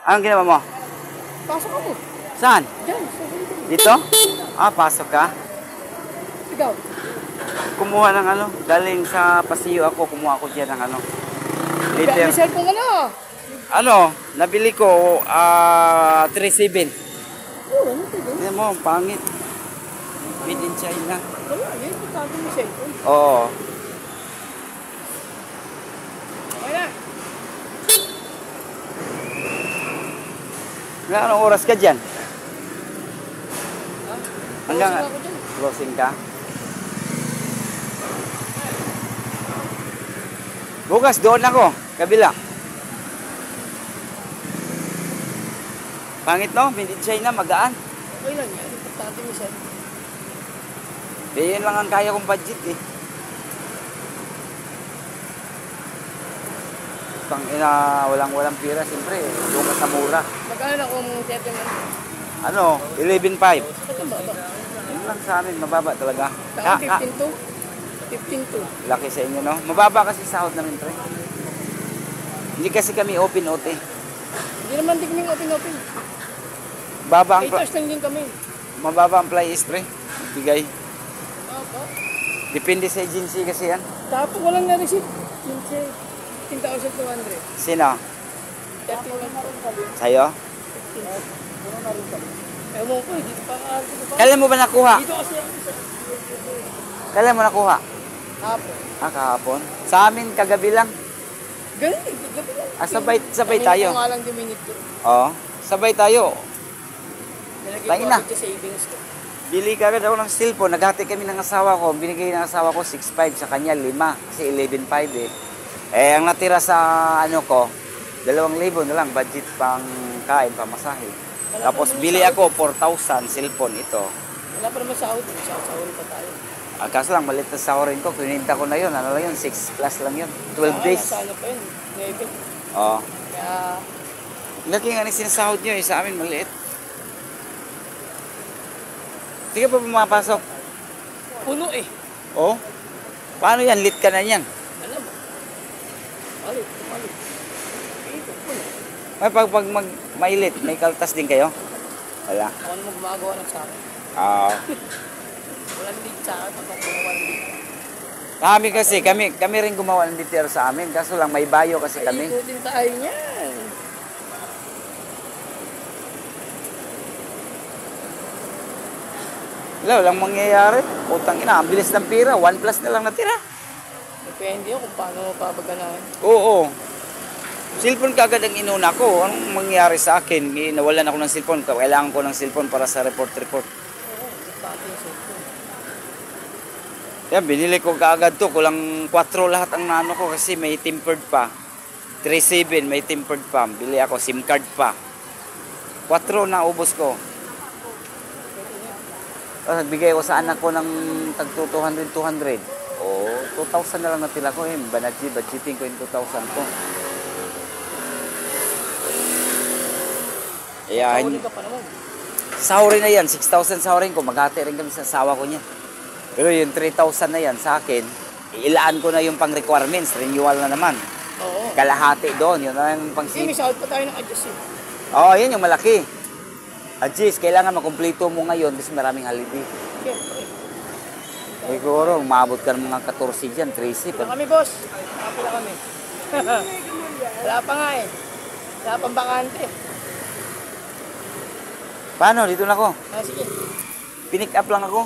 Anong ginawa mo? Pasok ako. Saan? Diyan, sa window. Dito? Pasok ka? Ikaw? Kumuha ng ano, galing sa pasiyo ako, kumuha ako dyan ng ano. May cellphone ka na. Ano, nabili ko, 3.7. Oo, ano ito doon? Tignan mo, pangit. Made in China. Wala, yun. Pagkagin mo cellphone. Oo. Okay na. Anong oras ka dyan? Hanggang Closing ako dyan. closing ka? Bukas doon ako, kabila. Pangit no? Made in China, magaan. Okay lang yan. Importante mo cellphone. Yan lang ang kaya kong budget eh. Walang pira, siyempre. Doon ka sa mura. Magkano na kung cellphone mo? Ano? 11.5. Ba't ang baba? Yun lang sa amin, mababa talaga. Saan 15 to? 15 to. Laki sa inyo, no? Mababa kasi sahod namin, pre. Hindi kasi kami open-OT. Hindi naman din kaming open-open. Baba ang Haters lang din kami. mababa ang fly-is, pre. Bigay. Opo. Depende sa agency kasi yan. Tapos walang na-receive. 15,200. Sino? 13 lang po. Sa'yo? Ewan ko, dito pa ka. Kailan mo ba nakuha? Dito kasi ako. Kailan mo nakuha? Tapos. Kahapon. Sa amin, kagabi lang. Ganun eh, gabi lang. Sabay tayo. Kami nga lang diminit ko. Oo. Sabay tayo. Nilagay Tayo ko na. agad sa savings ko. Bili ka agad ako ng cellphone. Naghati kami ng asawa ko. Binigay ng asawa ko 6.5 sa kanya 5. Kasi 11.5 eh. Ang natira sa ano ko, 2,000 na lang. Budget pang kain, pamasahe. Tapos bili ako 4,000 cellphone ito. Wala pa naman sahod. Sahod pa tayo. Kaso lang, malit na sahurin ko. Kininta ko na yun. Ano lang yun? 6 plus lang yun. 12 days. Nasa ano pa yun? 9. Oo. Kaya, Laki nga ni sinasahod nyo eh. Sa amin, maliit. Hindi ka pa pumapasok? puno eh. Oo. Paano yan? Lit ka na yan. Alam mo. Palit. Ito, puno. Ay, pag mailit, may kaltas din kayo? Wala. Ako naman gumagawa ng sa akin. Walang lead sa akin. Pag gumawa ng lead. Kami kasi, kami rin gumawa ng DTR sa amin. Kaso lang, may bayo kasi kami. Ikutin tayo niyan. Wala, walang mangyayari. Putang ina, ang bilis ng pira. 1 plus na lang natira. Depende yun kung paano mapapaganahan. Oo. Cellphone kagad ang inuna ko. Anong mangyayari sa akin? Nawalan ako ng cellphone. Kailangan ko ng cellphone para sa report. Oo, importante yung cellphone. Yan, binili ko kaagad to. Kulang 4 lahat ang nano ko kasi may tempered pa. 3.7, may tempered pa. Bili ako, SIM card pa. 4 na ubos ko. Tapos nagbigay ko sa anak ko ng tag 200. O, 2,000 na lang natila ko eh. Budgeting ko yung 2,000 ko. Ayan. Sauli ka pa naman. Sahurin na yan. 6,000 sahurin ko. Maghati rin kami sa asawa ko niya. Pero yung 3,000 na yan sa akin, ilaan ko na yung pang requirements. Renewal na naman. Oo. Kalahati doon. Yun na yung pang Kasi may sahod pa tayo ng adjust eh. Oo, yun yung malaki. Adjust, kailangan makumpleto mo ngayon kasi maraming holiday. Siyempre. Siguro, umabot ka ng mga 14 dyan, 13. Wala kami, boss. Nakapila kami. Wala pa nga eh. Wala pang bakante. Paano? Dito na ako. Sige. Pinick up lang ako.